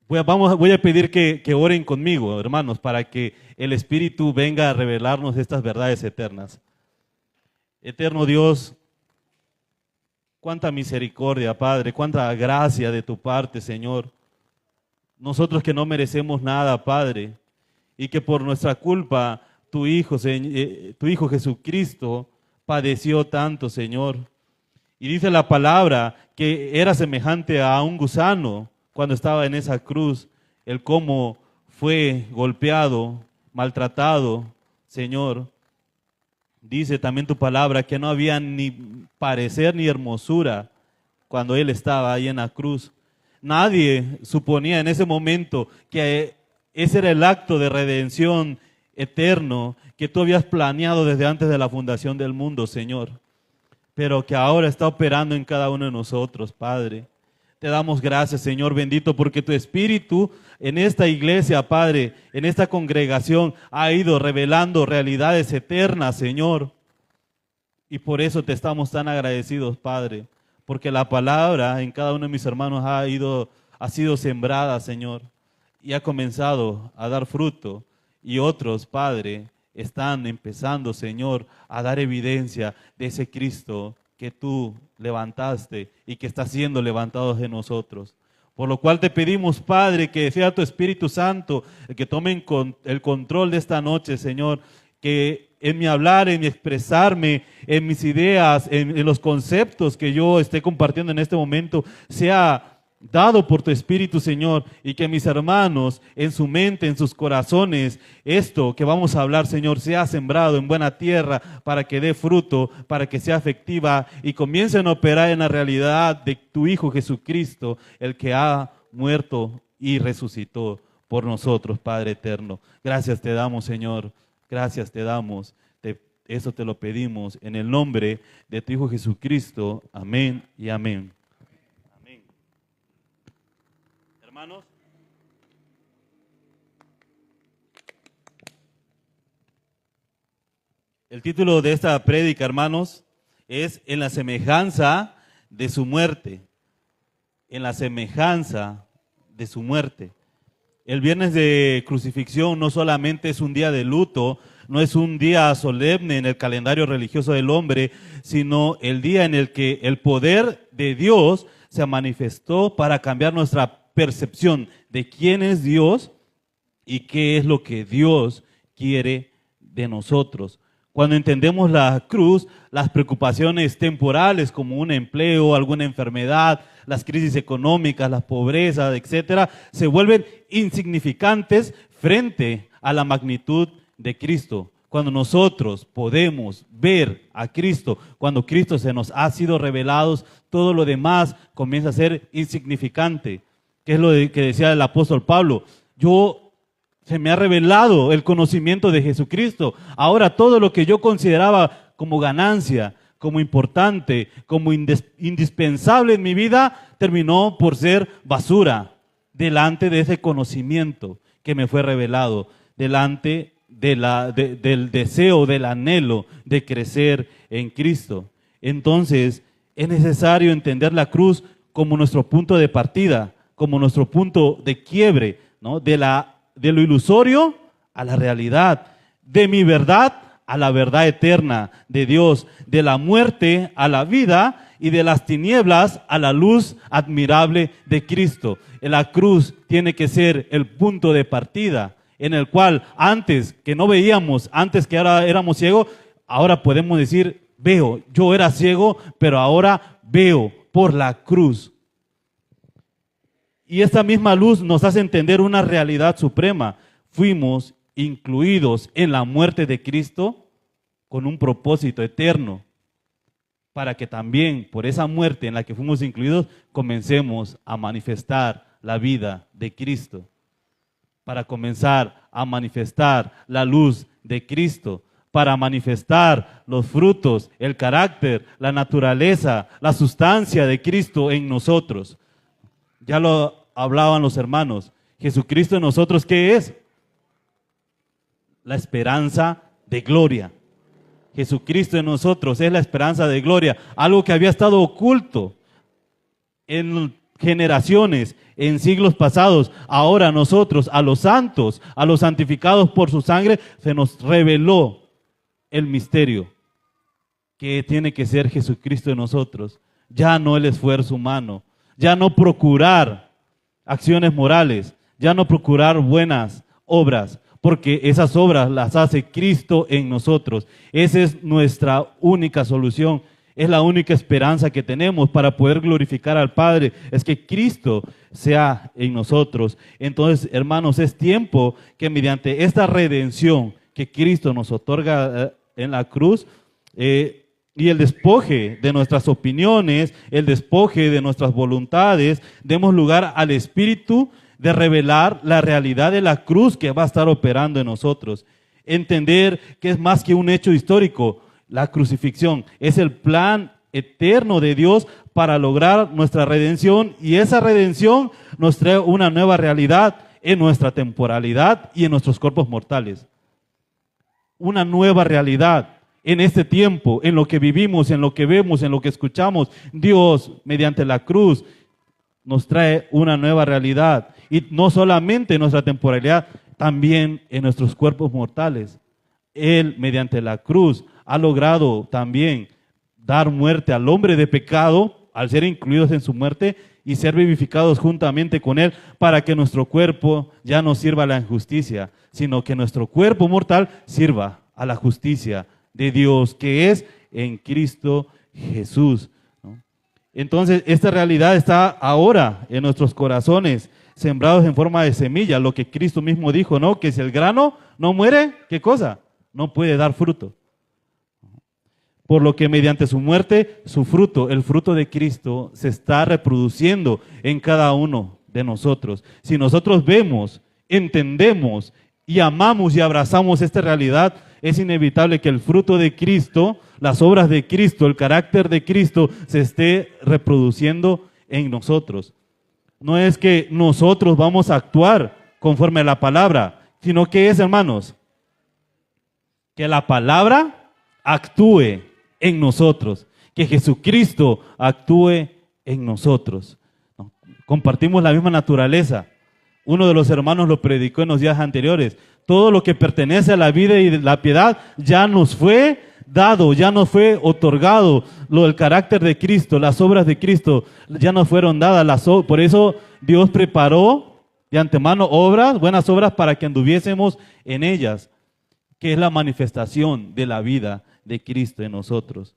Voy a pedir que oren conmigo, hermanos, para que el Espíritu venga a revelarnos estas verdades eternas. Eterno Dios, cuánta misericordia, Padre, cuánta gracia de tu parte, Señor. Nosotros que no merecemos nada, Padre, y que por nuestra culpa tu Hijo Jesucristo padeció tanto, Señor. Y dice la palabra que era semejante a un gusano cuando estaba en esa cruz, el cómo fue golpeado, maltratado, Señor. Dice también tu palabra que no había ni parecer ni hermosura cuando Él estaba ahí en la cruz. Nadie suponía en ese momento que ese era el acto de redención eterno que tú habías planeado desde antes de la fundación del mundo, Señor, pero que ahora está operando en cada uno de nosotros, Padre. Te damos gracias, Señor bendito, porque tu Espíritu en esta iglesia, Padre, en esta congregación, ha ido revelando realidades eternas, Señor. Y por eso te estamos tan agradecidos, Padre, porque la palabra en cada uno de mis hermanos ha sido sembrada, Señor, y ha comenzado a dar fruto. Y otros, Padre, están empezando, Señor, a dar evidencia de ese Cristo que tú levantaste y que está siendo levantado de nosotros. Por lo cual te pedimos, Padre, que sea tu Espíritu Santo el que tome el control de esta noche, Señor, que en mi hablar, en mi expresarme, en mis ideas, en los conceptos que yo esté compartiendo en este momento, sea dado por tu Espíritu, Señor, y que mis hermanos, en su mente, en sus corazones, esto que vamos a hablar, Señor, sea sembrado en buena tierra para que dé fruto, para que sea efectiva y comiencen a operar en la realidad de tu Hijo Jesucristo, el que ha muerto y resucitó por nosotros, Padre eterno. Gracias te damos, Señor, gracias te damos. Eso te lo pedimos en el nombre de tu Hijo Jesucristo. Amén y amén. Hermanos, el título de esta prédica, hermanos, es En la semejanza de su muerte. En la semejanza de su muerte. El viernes de crucifixión no solamente es un día de luto, no es un día solemne en el calendario religioso del hombre, sino el día en el que el poder de Dios se manifestó para cambiar nuestra percepción de quién es Dios y qué es lo que Dios quiere de nosotros. Cuando entendemos la cruz, las preocupaciones temporales como un empleo, alguna enfermedad, las crisis económicas, la pobreza, etcétera, se vuelven insignificantes frente a la magnitud de Cristo. Cuando nosotros podemos ver a Cristo, cuando Cristo se nos ha sido revelado, todo lo demás comienza a ser insignificante. ¿Qué es lo que decía el apóstol Pablo? Se me ha revelado el conocimiento de Jesucristo. Ahora todo lo que yo consideraba como ganancia, como importante, como indispensable en mi vida, terminó por ser basura delante de ese conocimiento que me fue revelado, delante del deseo, del anhelo de crecer en Cristo. Entonces, es necesario entender la cruz como nuestro punto de partida, como nuestro punto de quiebre, ¿no? De lo ilusorio a la realidad, de mi verdad a la verdad eterna de Dios, de la muerte a la vida y de las tinieblas a la luz admirable de Cristo. La cruz tiene que ser el punto de partida en el cual antes que no veíamos, antes que ahora éramos ciegos, ahora podemos decir, veo, yo era ciego, pero ahora veo por la cruz. Y esta misma luz nos hace entender una realidad suprema. Fuimos incluidos en la muerte de Cristo con un propósito eterno, para que también por esa muerte en la que fuimos incluidos, comencemos a manifestar la vida de Cristo, para comenzar a manifestar la luz de Cristo, para manifestar los frutos, el carácter, la naturaleza, la sustancia de Cristo en nosotros. Ya lo hablaban los hermanos. Jesucristo en nosotros, ¿qué es? La esperanza de gloria. Jesucristo en nosotros es la esperanza de gloria, algo que había estado oculto en generaciones, en siglos pasados, ahora nosotros, a los santos, a los santificados por su sangre, se nos reveló el misterio que tiene que ser Jesucristo en nosotros. Ya no el esfuerzo humano, ya no procurar acciones morales, ya no procurar buenas obras, porque esas obras las hace Cristo en nosotros. Esa es nuestra única solución, es la única esperanza que tenemos para poder glorificar al Padre, es que Cristo sea en nosotros. Entonces, hermanos, es tiempo que mediante esta redención que Cristo nos otorga en la cruz, y el despoje de nuestras opiniones, el despoje de nuestras voluntades, demos lugar al Espíritu de revelar la realidad de la cruz que va a estar operando en nosotros. Entender que es más que un hecho histórico, la crucifixión es el plan eterno de Dios para lograr nuestra redención, y esa redención nos trae una nueva realidad en nuestra temporalidad y en nuestros cuerpos mortales. Una nueva realidad. En este tiempo, en lo que vivimos, en lo que vemos, en lo que escuchamos, Dios, mediante la cruz, nos trae una nueva realidad. Y no solamente en nuestra temporalidad, también en nuestros cuerpos mortales. Él, mediante la cruz, ha logrado también dar muerte al hombre de pecado, al ser incluidos en su muerte y ser vivificados juntamente con Él, para que nuestro cuerpo ya no sirva a la injusticia, sino que nuestro cuerpo mortal sirva a la justicia de Dios, que es en Cristo Jesús, ¿no? Entonces, esta realidad está ahora en nuestros corazones, sembrados en forma de semilla, lo que Cristo mismo dijo, ¿no? Que si el grano no muere, ¿qué cosa? No puede dar fruto. Por lo que mediante su muerte, su fruto, el fruto de Cristo, se está reproduciendo en cada uno de nosotros. Si nosotros vemos, entendemos y amamos y abrazamos esta realidad, es inevitable que el fruto de Cristo, las obras de Cristo, el carácter de Cristo se esté reproduciendo en nosotros. No es que nosotros vamos a actuar conforme a la palabra, sino que es, hermanos, que la palabra actúe en nosotros, que Jesucristo actúe en nosotros. Compartimos la misma naturaleza. Uno de los hermanos lo predicó en los días anteriores. Todo lo que pertenece a la vida y la piedad ya nos fue dado, ya nos fue otorgado. Lo del carácter de Cristo, las obras de Cristo ya nos fueron dadas. Por eso Dios preparó de antemano obras, buenas obras, para que anduviésemos en ellas, que es la manifestación de la vida de Cristo en nosotros.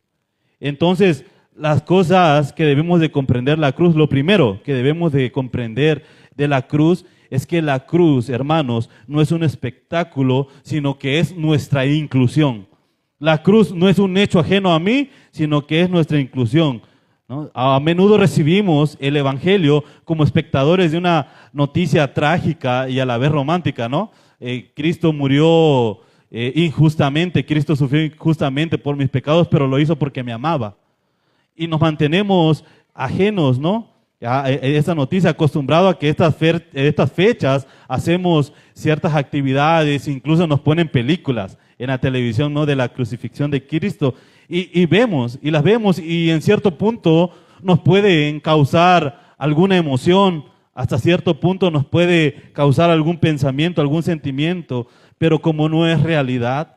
Entonces, las cosas que debemos de comprender la cruz, lo primero que debemos de comprender de la cruz es que la cruz, hermanos, no es un espectáculo, sino que es nuestra inclusión. La cruz no es un hecho ajeno a mí, sino que es nuestra inclusión, ¿no? A menudo recibimos el Evangelio como espectadores de una noticia trágica y a la vez romántica, ¿no? Cristo murió injustamente, Cristo sufrió injustamente por mis pecados, pero lo hizo porque me amaba. Y nos mantenemos ajenos, ¿no? A esa noticia, acostumbrado a que estas fechas hacemos ciertas actividades, incluso nos ponen películas en la televisión, ¿no? De la crucifixión de Cristo, y vemos, y las vemos, y en cierto punto nos pueden causar alguna emoción, hasta cierto punto nos puede causar algún pensamiento, algún sentimiento, pero como no es realidad,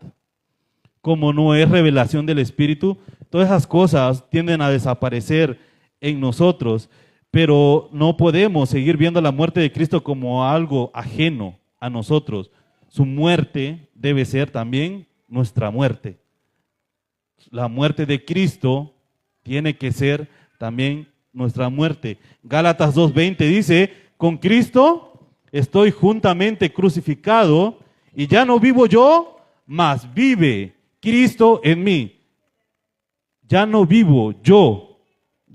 como no es revelación del Espíritu, todas esas cosas tienden a desaparecer en nosotros. Pero no podemos seguir viendo la muerte de Cristo como algo ajeno a nosotros. Su muerte debe ser también nuestra muerte. La muerte de Cristo tiene que ser también nuestra muerte. Gálatas 2:20 dice, con Cristo estoy juntamente crucificado y ya no vivo yo, mas vive Cristo en mí. Ya no vivo yo.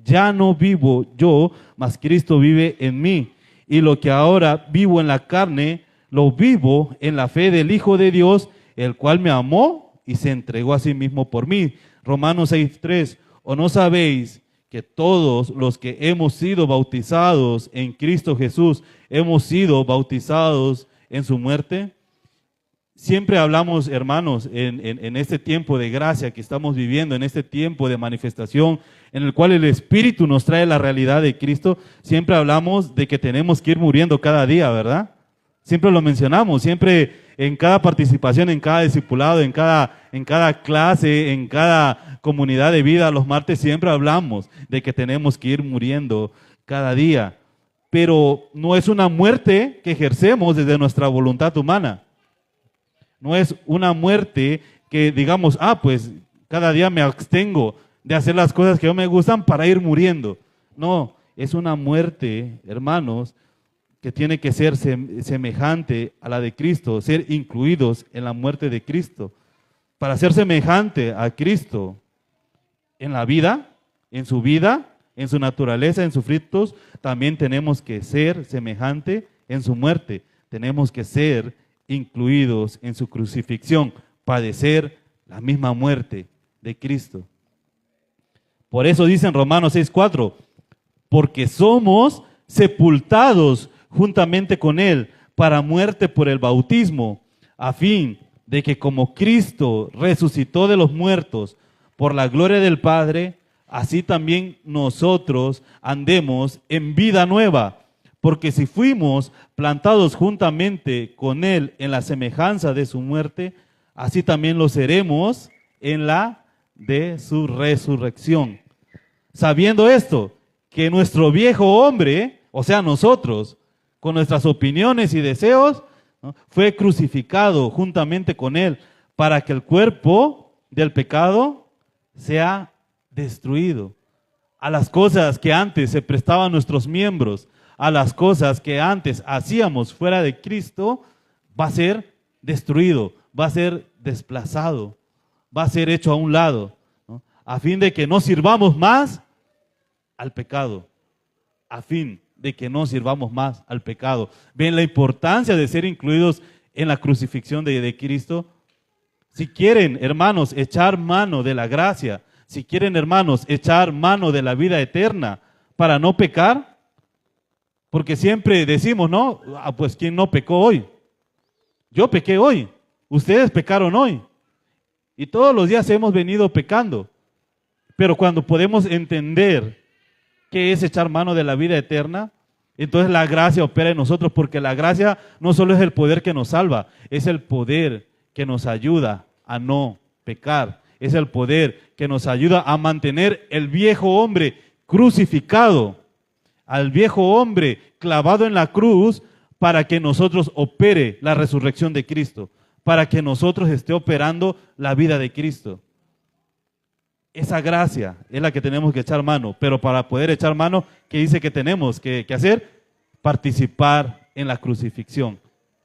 Ya no vivo yo, mas Cristo vive en mí. Y lo que ahora vivo en la carne, lo vivo en la fe del Hijo de Dios, el cual me amó y se entregó a sí mismo por mí. Romanos 6:3. ¿O no sabéis que todos los que hemos sido bautizados en Cristo Jesús, hemos sido bautizados en su muerte? Siempre hablamos, hermanos, en este tiempo de gracia que estamos viviendo, en este tiempo de manifestación, en el cual el Espíritu nos trae la realidad de Cristo, siempre hablamos de que tenemos que ir muriendo cada día, ¿verdad? Siempre lo mencionamos, siempre en cada participación, en cada discipulado, en cada clase, en cada comunidad de vida, los martes siempre hablamos de que tenemos que ir muriendo cada día. Pero no es una muerte que ejercemos desde nuestra voluntad humana. No es una muerte que digamos, pues cada día me abstengo de hacer las cosas que no me gustan para ir muriendo. No, es una muerte, hermanos, que tiene que ser semejante a la de Cristo, ser incluidos en la muerte de Cristo. Para ser semejante a Cristo en la vida, en su naturaleza, en sus frutos, también tenemos que ser semejante en su muerte. Tenemos que ser incluidos en su crucifixión, padecer la misma muerte de Cristo. Por eso dice en Romanos 6:4, porque somos sepultados juntamente con Él para muerte por el bautismo, a fin de que como Cristo resucitó de los muertos por la gloria del Padre, así también nosotros andemos en vida nueva. Porque si fuimos plantados juntamente con Él en la semejanza de su muerte, así también lo seremos en la de su resurrección. Sabiendo esto, que nuestro viejo hombre, o sea nosotros, con nuestras opiniones y deseos, ¿no?, fue crucificado juntamente con Él, para que el cuerpo del pecado sea destruido. A las cosas que antes se prestaban nuestros miembros, a las cosas que antes hacíamos fuera de Cristo, va a ser destruido, va a ser desplazado, va a ser hecho a un lado, ¿no?, a fin de que no sirvamos más al pecado, a fin de que no sirvamos más al pecado. ¿Ven la importancia de ser incluidos en la crucifixión de Cristo? Si quieren, hermanos, echar mano de la gracia, si quieren, hermanos, echar mano de la vida eterna para no pecar, porque siempre decimos, ¿no? Pues ¿quién no pecó hoy? Yo pequé hoy, ustedes pecaron hoy. Y todos los días hemos venido pecando. Pero cuando podemos entender qué es echar mano de la vida eterna, entonces la gracia opera en nosotros, porque la gracia no solo es el poder que nos salva, es el poder que nos ayuda a no pecar, es el poder que nos ayuda a mantener el viejo hombre crucificado, al viejo hombre clavado en la cruz, para que nosotros opere la resurrección de Cristo, para que nosotros esté operando la vida de Cristo. Esa gracia es la que tenemos que echar mano, pero para poder echar mano, ¿qué dice que tenemos que hacer? Participar en la crucifixión,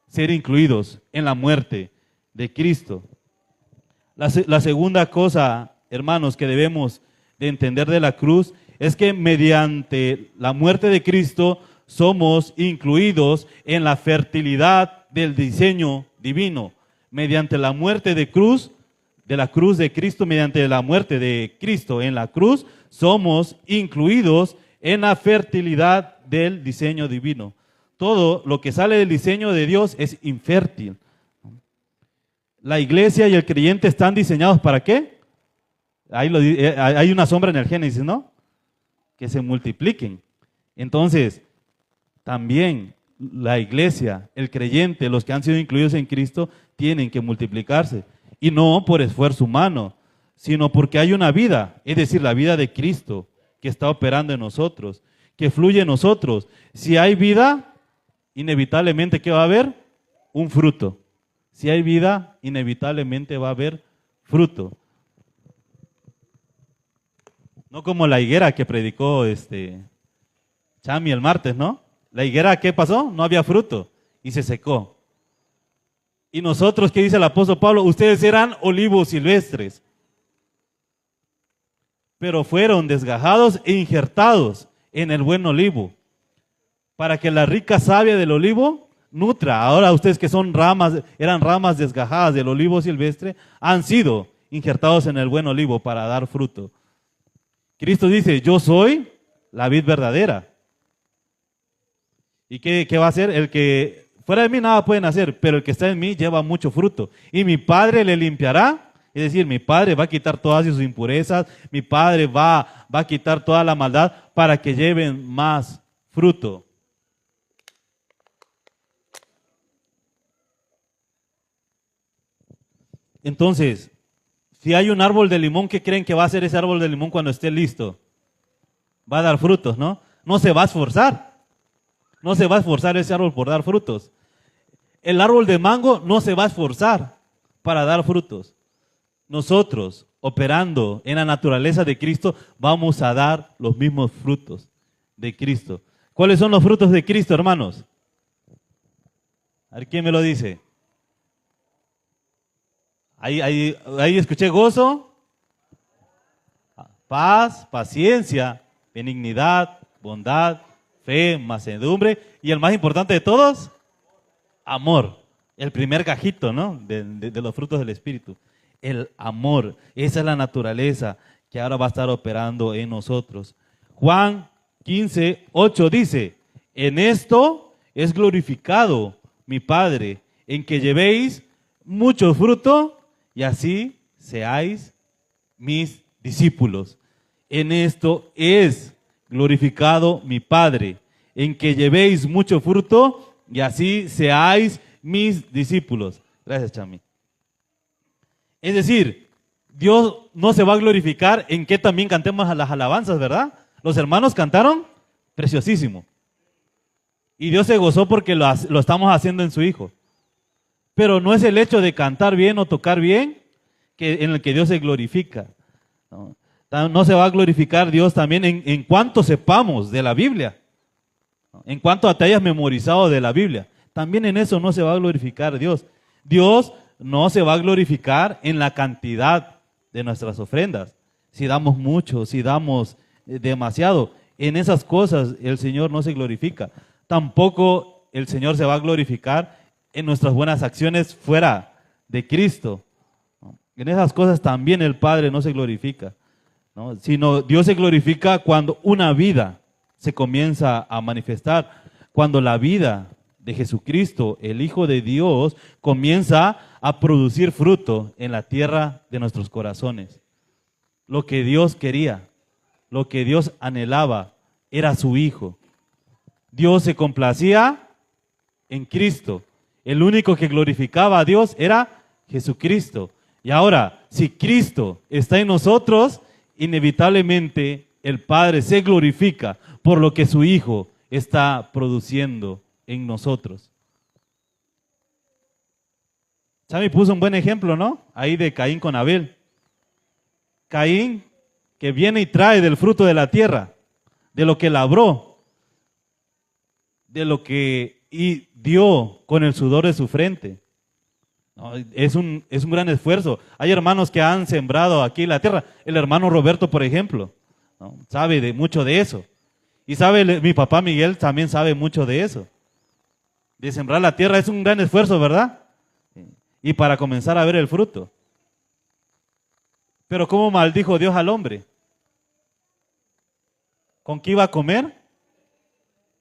ser incluidos en la muerte de Cristo. La segunda cosa, hermanos, que debemos de entender de la cruz es que mediante la muerte de Cristo somos incluidos en la fertilidad del diseño divino. Mediante la muerte de la cruz de Cristo, mediante la muerte de Cristo en la cruz, somos incluidos en la fertilidad del diseño divino. Todo lo que sale del diseño de Dios es infértil. La iglesia y el creyente están diseñados ¿para qué? Hay una sombra en el Génesis, ¿no? Que se multipliquen. Entonces, también la iglesia, el creyente, los que han sido incluidos en Cristo, tienen que multiplicarse. Y no por esfuerzo humano, sino porque hay una vida, es decir, la vida de Cristo que está operando en nosotros, que fluye en nosotros. Si hay vida, inevitablemente, ¿qué va a haber? Un fruto. Si hay vida, inevitablemente va a haber fruto. No como la higuera que predicó Chami el martes, ¿no? La higuera, ¿qué pasó? No había fruto y se secó. Y nosotros, ¿qué dice el apóstol Pablo? Ustedes eran olivos silvestres, pero fueron desgajados e injertados en el buen olivo, para que la rica savia del olivo nutra. Ahora ustedes que son eran ramas desgajadas del olivo silvestre, han sido injertados en el buen olivo para dar fruto. Cristo dice, yo soy la vid verdadera. ¿Y qué va a hacer? El que Fuera de mí nada pueden hacer, pero el que está en mí lleva mucho fruto. Y mi Padre le limpiará, es decir, mi Padre va a quitar todas sus impurezas, mi Padre va a quitar toda la maldad para que lleven más fruto. Entonces, si hay un árbol de limón, ¿qué creen que va a hacer ese árbol de limón cuando esté listo? Va a dar frutos, ¿no? No se va a esforzar. No se va a esforzar ese árbol por dar frutos. El árbol de mango no se va a esforzar para dar frutos. Nosotros, operando en la naturaleza de Cristo, vamos a dar los mismos frutos de Cristo. ¿Cuáles son los frutos de Cristo, hermanos? A ver, ¿quién me lo dice? Ahí escuché gozo, paz, paciencia, benignidad, bondad, fe, mansedumbre y el más importante de todos, amor. El primer gajito, ¿no? De los frutos del Espíritu. El amor. Esa es la naturaleza que ahora va a estar operando en nosotros. Juan 15:8 dice, en esto es glorificado mi Padre, en que llevéis mucho fruto y así seáis mis discípulos. En esto es glorificado mi Padre, en que llevéis mucho fruto y así seáis mis discípulos. Gracias, Chami. Es decir, Dios no se va a glorificar en que también cantemos a las alabanzas, ¿verdad? Los hermanos cantaron preciosísimo. Y Dios se gozó porque lo estamos haciendo en su Hijo. Pero no es el hecho de cantar bien o tocar bien en el que Dios se glorifica. No se va a glorificar Dios también en cuanto sepamos de la Biblia. En cuanto te hayas memorizado de la Biblia. También en eso no se va a glorificar Dios. Dios no se va a glorificar en la cantidad de nuestras ofrendas. Si damos mucho, si damos demasiado, en esas cosas el Señor no se glorifica. Tampoco el Señor se va a glorificar en nuestras buenas acciones fuera de Cristo. En esas cosas también el Padre no se glorifica, ¿no? Sino Dios se glorifica cuando una vida se comienza a manifestar, cuando la vida de Jesucristo, el Hijo de Dios, comienza a producir fruto en la tierra de nuestros corazones. Lo que Dios quería, lo que Dios anhelaba, era su Hijo. Dios se complacía en Cristo. El único que glorificaba a Dios era Jesucristo. Y ahora, si Cristo está en nosotros, inevitablemente el Padre se glorifica por lo que su Hijo está produciendo en nosotros. Sammy puso un buen ejemplo, ¿no? Ahí de Caín con Abel. Caín que viene y trae del fruto de la tierra, de lo que labró, de lo que dio con el sudor de su frente. No, es un gran esfuerzo. Hay hermanos que han sembrado aquí la tierra. El hermano Roberto, por ejemplo, ¿no? Sabe mucho de eso. Y sabe, mi papá Miguel también sabe mucho de eso. De sembrar la tierra es un gran esfuerzo, ¿verdad? Y para comenzar a ver el fruto. Pero ¿cómo maldijo Dios al hombre? ¿Con qué iba a comer?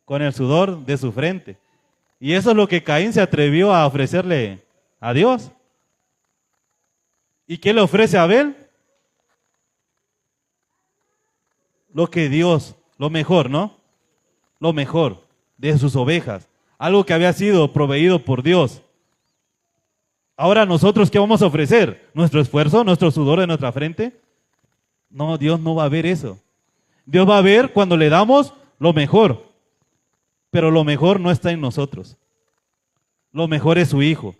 Con el sudor de su frente. Y eso es lo que Caín se atrevió a ofrecerle a Dios. ¿Y qué le ofrece a Abel? Lo que Dios, lo mejor, ¿no? Lo mejor de sus ovejas. Algo que había sido proveído por Dios. Ahora nosotros, ¿qué vamos a ofrecer? ¿Nuestro esfuerzo? ¿Nuestro sudor de nuestra frente? No, Dios no va a ver eso. Dios va a ver cuando le damos lo mejor. Pero lo mejor no está en nosotros. Lo mejor es su Hijo.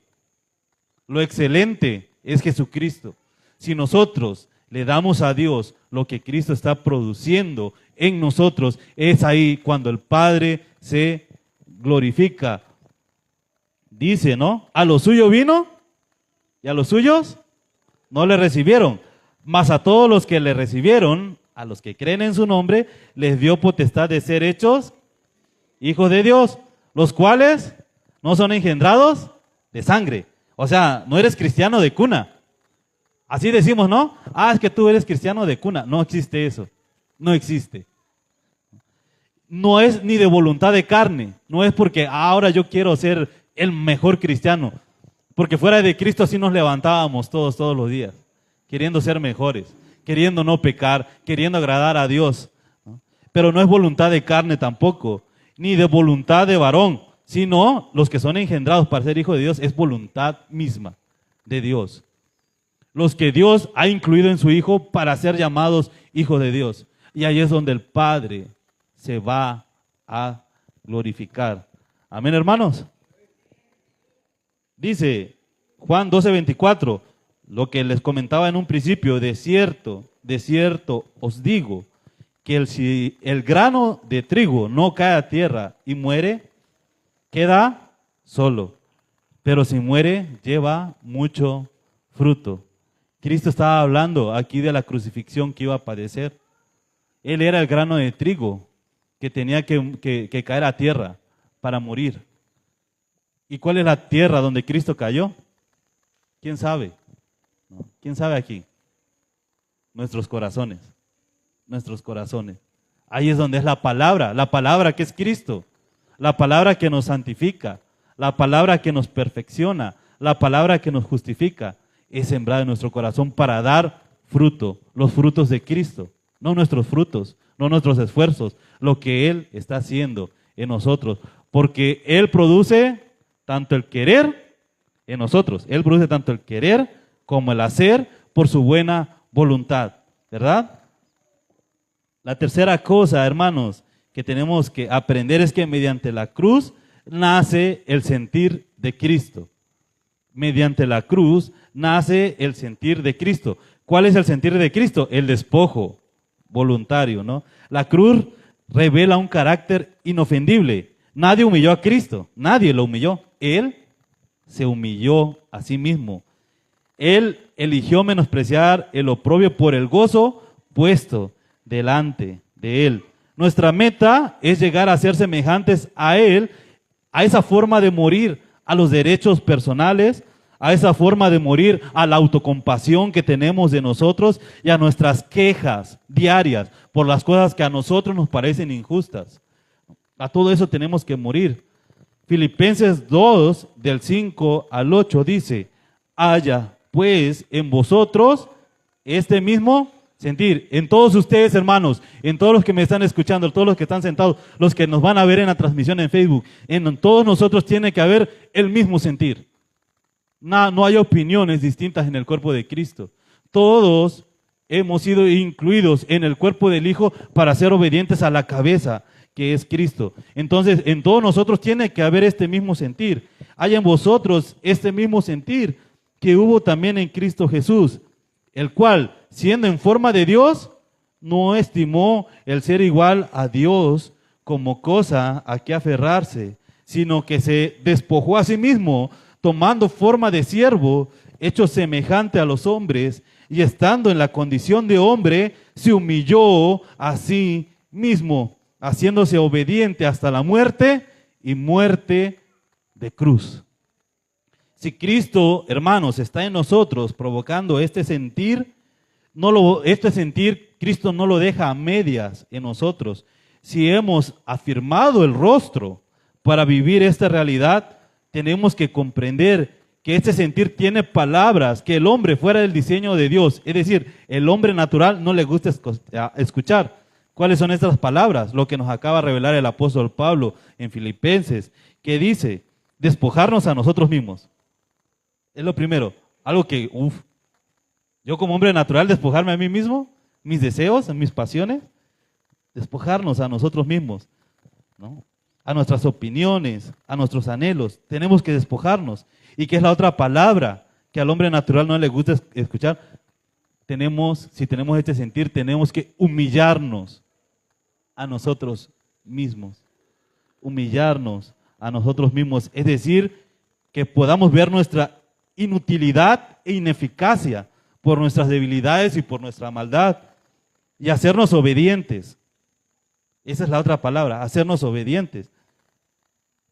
Lo excelente es Jesucristo. Si nosotros le damos a Dios lo que Cristo está produciendo en nosotros, es ahí cuando el Padre se glorifica. Dice, ¿no? A lo suyo vino y a los suyos no le recibieron. Mas a todos los que le recibieron, a los que creen en su nombre, les dio potestad de ser hechos hijos de Dios, los cuales no son engendrados de sangre. O sea, no eres cristiano de cuna. Así decimos, ¿no? Ah, es que tú eres cristiano de cuna. No existe eso. No existe. No es ni de voluntad de carne. No es porque ahora yo quiero ser el mejor cristiano, porque fuera de Cristo así nos levantábamos todos los días, queriendo ser mejores, queriendo no pecar, queriendo agradar a Dios, ¿no? Pero no es voluntad de carne tampoco, ni de voluntad de varón, sino los que son engendrados para ser hijos de Dios es voluntad misma de Dios. Los que Dios ha incluido en su Hijo para ser llamados hijos de Dios. Y ahí es donde el Padre se va a glorificar. Amén, hermanos. Dice Juan 12:24, lo que les comentaba en un principio, de cierto os digo, que si el grano de trigo no cae a tierra y muere, queda solo, pero si muere, lleva mucho fruto. Cristo estaba hablando aquí de la crucifixión que iba a padecer. Él era el grano de trigo que tenía que caer a tierra para morir. ¿Y cuál es la tierra donde Cristo cayó? ¿Quién sabe? ¿No? ¿Quién sabe aquí? Nuestros corazones. Nuestros corazones. Ahí es donde es la palabra que es Cristo, la palabra que nos santifica, la palabra que nos perfecciona, la palabra que nos justifica, es sembrada en nuestro corazón para dar fruto, los frutos de Cristo, no nuestros frutos, no nuestros esfuerzos, lo que Él está haciendo en nosotros, porque Él produce tanto el querer en nosotros, Él produce tanto el querer como el hacer por su buena voluntad, ¿verdad? La tercera cosa, hermanos, que tenemos que aprender es que mediante la cruz nace el sentir de Cristo. Mediante la cruz nace el sentir de Cristo. ¿Cuál es el sentir de Cristo? El despojo voluntario, ¿no? La cruz revela un carácter inofendible. Nadie humilló a Cristo, nadie lo humilló. Él se humilló a sí mismo. Él eligió menospreciar el oprobio por el gozo puesto delante de Él. Nuestra meta es llegar a ser semejantes a Él, a esa forma de morir a los derechos personales, a esa forma de morir a la autocompasión que tenemos de nosotros y a nuestras quejas diarias por las cosas que a nosotros nos parecen injustas. A todo eso tenemos que morir. Filipenses 2, del 5 al 8 dice, haya pues en vosotros este mismo sentir, en todos ustedes, hermanos, en todos los que me están escuchando, todos los que están sentados, los que nos van a ver en la transmisión en Facebook, en todos nosotros tiene que haber el mismo sentir. No hay opiniones distintas en el cuerpo de Cristo. Todos hemos sido incluidos en el cuerpo del Hijo para ser obedientes a la cabeza, que es Cristo. Entonces, en todos nosotros tiene que haber este mismo sentir. Hay en vosotros este mismo sentir que hubo también en Cristo Jesús, el cual, siendo en forma de Dios, no estimó el ser igual a Dios como cosa a que aferrarse, sino que se despojó a sí mismo, tomando forma de siervo, hecho semejante a los hombres, y estando en la condición de hombre, se humilló a sí mismo, haciéndose obediente hasta la muerte y muerte de cruz. Si Cristo, hermanos, está en nosotros provocando este sentir, Cristo no lo deja a medias en nosotros. Si hemos afirmado el rostro para vivir esta realidad, tenemos que comprender que este sentir tiene palabras que el hombre fuera del diseño de Dios, es decir, el hombre natural no le gusta escuchar. ¿Cuáles son estas palabras? Lo que nos acaba de revelar el apóstol Pablo en Filipenses, que dice, despojarnos a nosotros mismos. Es lo primero, algo que, yo como hombre natural, despojarme a mí mismo, mis deseos, mis pasiones, despojarnos a nosotros mismos, ¿no? A nuestras opiniones, a nuestros anhelos, tenemos que despojarnos. ¿Y qué es la otra palabra que al hombre natural no le gusta escuchar? Si tenemos este sentir, tenemos que humillarnos a nosotros mismos. Humillarnos a nosotros mismos, es decir, que podamos ver nuestra inutilidad e ineficacia por nuestras debilidades y por nuestra maldad y hacernos obedientes. Esa es la otra palabra, hacernos obedientes.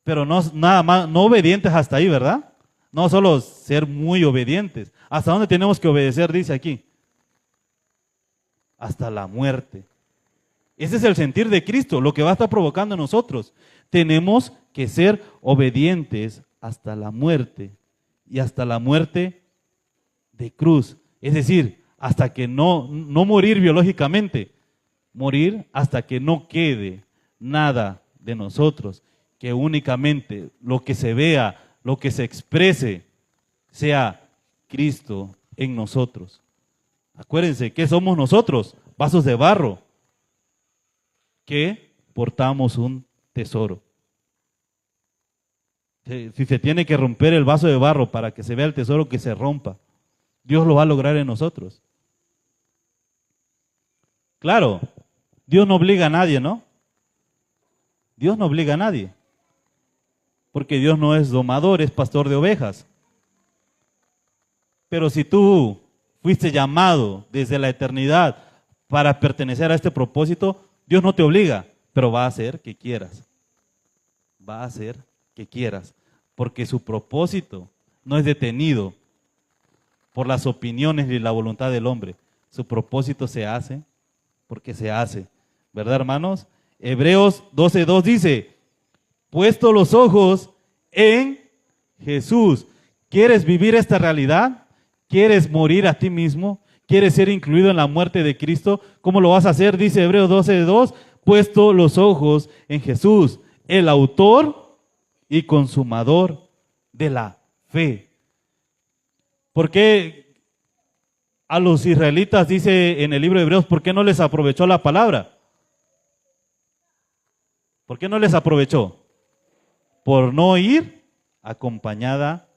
Pero no nada más, no obedientes hasta ahí, ¿verdad? No solo ser muy obedientes. ¿Hasta dónde tenemos que obedecer? Dice aquí. Hasta la muerte. Ese es el sentir de Cristo, lo que va a estar provocando en nosotros. Tenemos que ser obedientes hasta la muerte, y hasta la muerte de cruz. Es decir, hasta que no morir biológicamente, morir hasta que no quede nada de nosotros, que únicamente lo que se vea, lo que se exprese, sea Cristo en nosotros. Acuérdense, ¿qué somos nosotros? Vasos de barro, que portamos un tesoro. Si se tiene que romper el vaso de barro para que se vea el tesoro, que se rompa. Dios lo va a lograr en nosotros. Claro, Dios no obliga a nadie, ¿no? Dios no obliga a nadie. Porque Dios no es domador, es pastor de ovejas. Pero si tú fuiste llamado desde la eternidad para pertenecer a este propósito, Dios no te obliga, pero va a hacer que quieras. Va a hacer que quieras, porque su propósito no es detenido por las opiniones y la voluntad del hombre. Su propósito se hace porque se hace. ¿Verdad, hermanos? Hebreos 12:2 dice, puesto los ojos en Jesús. ¿Quieres vivir esta realidad? ¿Quieres morir a ti mismo? ¿Quieres ser incluido en la muerte de Cristo? ¿Cómo lo vas a hacer? Dice Hebreos 12:2, puesto los ojos en Jesús, el autor y consumador de la fe. ¿Por qué a los israelitas, dice en el libro de Hebreos, por qué no les aprovechó la palabra? ¿Por qué no les aprovechó? Por no ir acompañada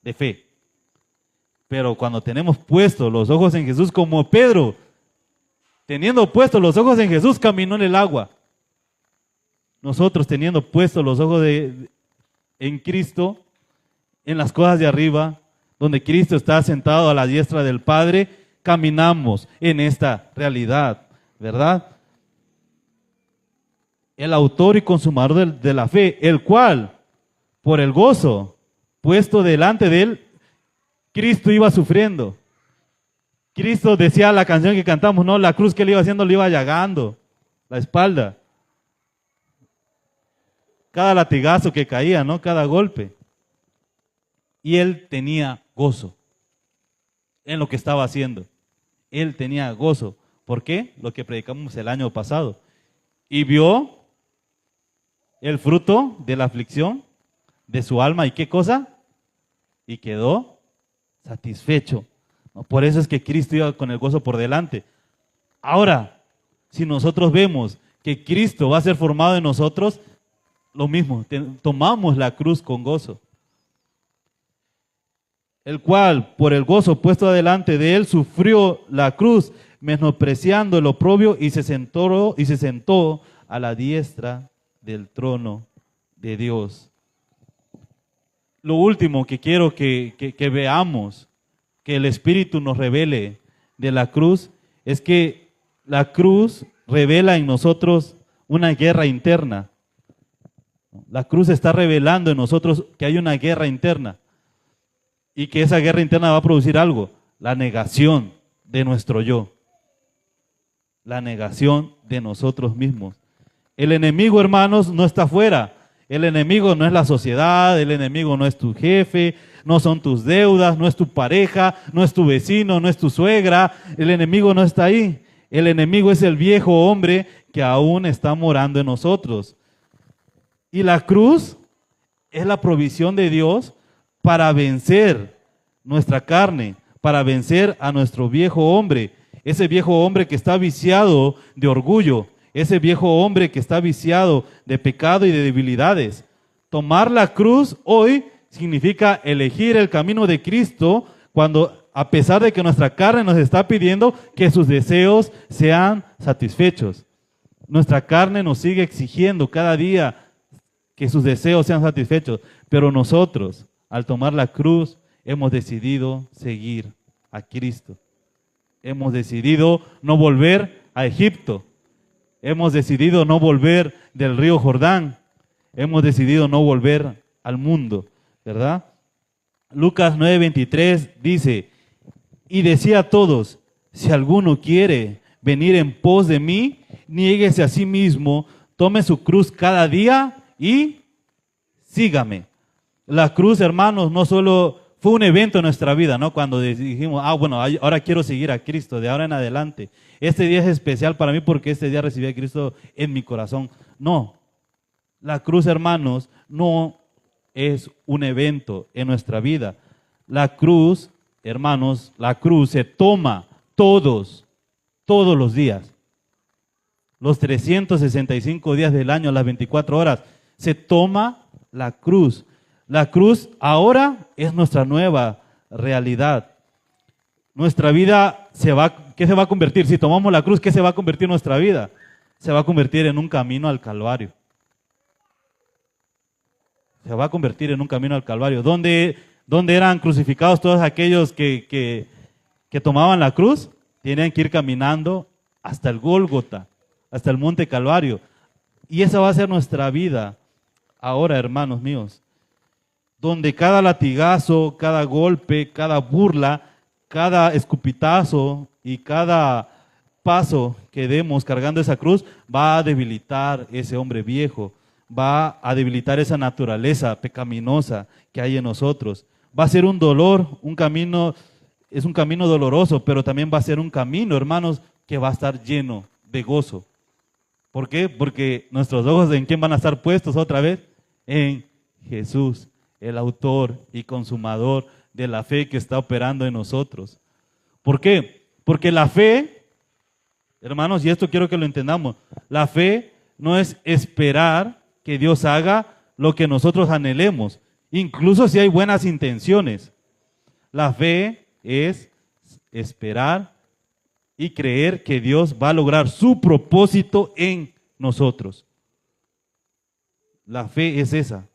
de fe. Pero cuando tenemos puestos los ojos en Jesús, como Pedro, teniendo puestos los ojos en Jesús, caminó en el agua. Nosotros teniendo puestos los ojos en Cristo, en las cosas de arriba, donde Cristo está sentado a la diestra del Padre, caminamos en esta realidad, ¿verdad? El autor y consumador de la fe, el cual, por el gozo puesto delante de él, Cristo iba sufriendo. Cristo decía la canción que cantamos, ¿no? La cruz que le iba haciendo, le iba llagando la espalda. Cada latigazo que caía, ¿no? Cada golpe. Y él tenía gozo en lo que estaba haciendo. Él tenía gozo. ¿Por qué? Lo que predicamos el año pasado. Y vio el fruto de la aflicción de su alma. ¿Y qué cosa? Y quedó satisfecho. Por eso es que Cristo iba con el gozo por delante. Ahora, si nosotros vemos que Cristo va a ser formado en nosotros, lo mismo, tomamos la cruz con gozo. El cual, por el gozo puesto delante de él, sufrió la cruz, menospreciando el oprobio, y se sentó a la diestra del trono de Dios. Lo último que quiero que veamos, que el Espíritu nos revele de la cruz, es que la cruz revela en nosotros una guerra interna. La cruz está revelando en nosotros que hay una guerra interna y que esa guerra interna va a producir algo, la negación de nuestro yo, la negación de nosotros mismos. El enemigo, hermanos, no está afuera. El enemigo no es la sociedad, el enemigo no es tu jefe, no son tus deudas, no es tu pareja, no es tu vecino, no es tu suegra. El enemigo no está ahí. El enemigo es el viejo hombre que aún está morando en nosotros. Y la cruz es la provisión de Dios para vencer nuestra carne, para vencer a nuestro viejo hombre, ese viejo hombre que está viciado de orgullo, ese viejo hombre que está viciado de pecado y de debilidades. Tomar la cruz hoy significa elegir el camino de Cristo cuando, a pesar de que nuestra carne nos está pidiendo que sus deseos sean satisfechos. Nuestra carne nos sigue exigiendo cada día que sus deseos sean satisfechos, pero nosotros, al tomar la cruz, hemos decidido seguir a Cristo. Hemos decidido no volver a Egipto. Hemos decidido no volver del río Jordán. Hemos decidido no volver al mundo, ¿verdad? Lucas 9:23 dice, y decía a todos, si alguno quiere venir en pos de mí, niéguese a sí mismo, tome su cruz cada día y sígame. La cruz, hermanos, no solo fue un evento en nuestra vida, ¿no? Cuando dijimos, bueno, ahora quiero seguir a Cristo, de ahora en adelante. Este día es especial para mí porque este día recibí a Cristo en mi corazón. No, la cruz, hermanos, no es un evento en nuestra vida. La cruz, hermanos, la cruz se toma todos los días. Los 365 días del año, las 24 horas, se toma la cruz. La cruz ahora es nuestra nueva realidad. Nuestra vida ¿qué se va a convertir? Si tomamos la cruz, ¿qué se va a convertir nuestra vida? Se va a convertir en un camino al Calvario. Se va a convertir en un camino al Calvario. ¿Dónde eran crucificados todos aquellos que tomaban la cruz? Tenían que ir caminando hasta el Gólgota, hasta el monte Calvario. Y esa va a ser nuestra vida ahora, hermanos míos. Donde cada latigazo, cada golpe, cada burla, cada escupitazo y cada paso que demos cargando esa cruz va a debilitar ese hombre viejo, va a debilitar esa naturaleza pecaminosa que hay en nosotros. Va a ser un dolor, es un camino doloroso, pero también va a ser un camino, hermanos, que va a estar lleno de gozo. ¿Por qué? Porque nuestros ojos, ¿en quién van a estar puestos otra vez? En Jesús, el autor y consumador de la fe que está operando en nosotros. ¿Por qué? Porque la fe, hermanos, y esto quiero que lo entendamos, la fe no es esperar que Dios haga lo que nosotros anhelemos, incluso si hay buenas intenciones. La fe es esperar y creer que Dios va a lograr su propósito en nosotros. La fe es esa.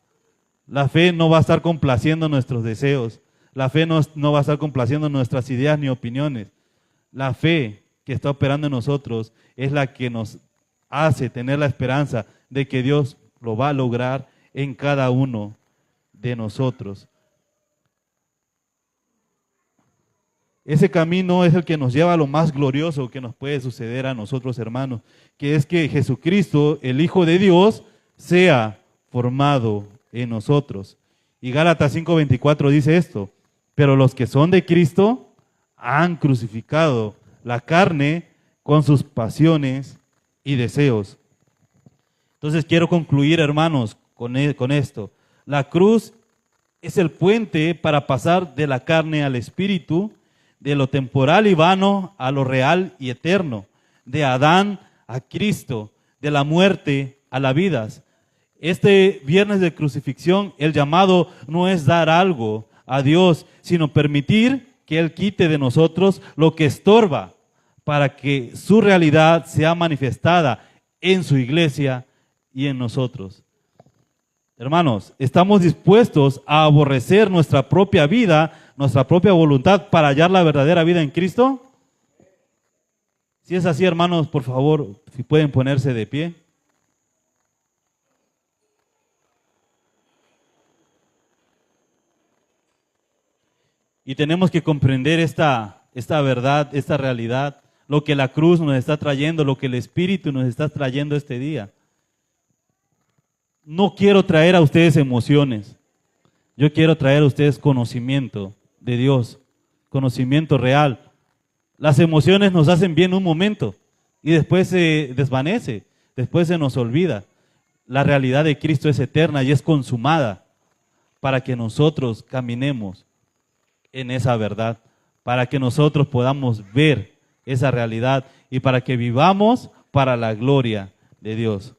La fe no va a estar complaciendo nuestros deseos. La fe no va a estar complaciendo nuestras ideas ni opiniones. La fe que está operando en nosotros es la que nos hace tener la esperanza de que Dios lo va a lograr en cada uno de nosotros. Ese camino es el que nos lleva a lo más glorioso que nos puede suceder a nosotros, hermanos, que es que Jesucristo, el Hijo de Dios, sea formado en nosotros. Y Gálatas 5:24 dice esto: pero los que son de Cristo han crucificado la carne con sus pasiones y deseos. Entonces quiero concluir, hermanos, con esto. La cruz es el puente para pasar de la carne al espíritu, de lo temporal y vano a lo real y eterno, de Adán a Cristo, de la muerte a la vida. Este viernes de crucifixión, el llamado no es dar algo a Dios, sino permitir que Él quite de nosotros lo que estorba para que su realidad sea manifestada en su iglesia y en nosotros. Hermanos, ¿estamos dispuestos a aborrecer nuestra propia vida, nuestra propia voluntad para hallar la verdadera vida en Cristo? Si es así, hermanos, por favor, si pueden ponerse de pie. Y tenemos que comprender esta verdad, esta realidad, lo que la cruz nos está trayendo, lo que el Espíritu nos está trayendo este día. No quiero traer a ustedes emociones, yo quiero traer a ustedes conocimiento de Dios, conocimiento real. Las emociones nos hacen bien un momento y después se desvanece, después se nos olvida. La realidad de Cristo es eterna y es consumada para que nosotros caminemos en esa verdad, para que nosotros podamos ver esa realidad y para que vivamos para la gloria de Dios.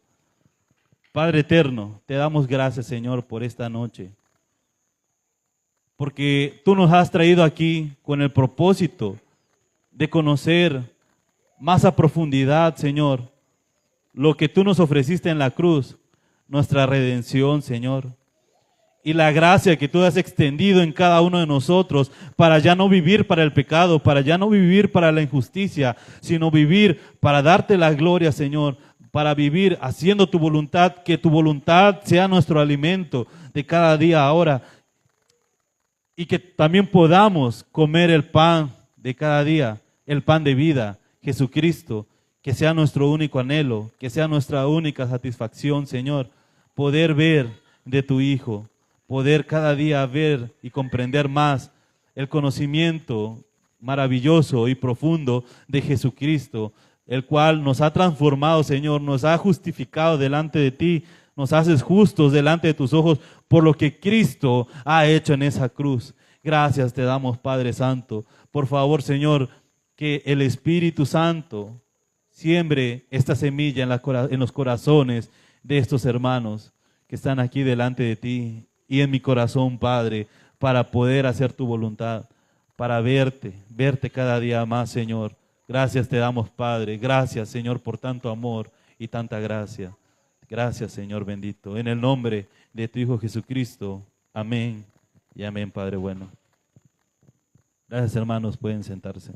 Padre eterno, te damos gracias, Señor, por esta noche, porque tú nos has traído aquí con el propósito de conocer más a profundidad, Señor, lo que tú nos ofreciste en la cruz, nuestra redención, Señor, y la gracia que tú has extendido en cada uno de nosotros para ya no vivir para el pecado, para ya no vivir para la injusticia, sino vivir para darte la gloria, Señor, para vivir haciendo tu voluntad, que tu voluntad sea nuestro alimento de cada día ahora y que también podamos comer el pan de cada día, el pan de vida, Jesucristo, que sea nuestro único anhelo, que sea nuestra única satisfacción, Señor, poder ver de tu Hijo, poder cada día ver y comprender más el conocimiento maravilloso y profundo de Jesucristo, el cual nos ha transformado, Señor, nos ha justificado delante de ti, nos haces justos delante de tus ojos por lo que Cristo ha hecho en esa cruz. Gracias te damos, Padre Santo. Por favor, Señor, que el Espíritu Santo siembre esta semilla en los corazones de estos hermanos que están aquí delante de ti y en mi corazón, Padre, para poder hacer tu voluntad, para verte cada día más, Señor. Gracias te damos, Padre. Gracias, Señor, por tanto amor y tanta gracia. Gracias, Señor bendito. En el nombre de tu Hijo Jesucristo. Amén y amén, Padre bueno. Gracias, hermanos. Pueden sentarse.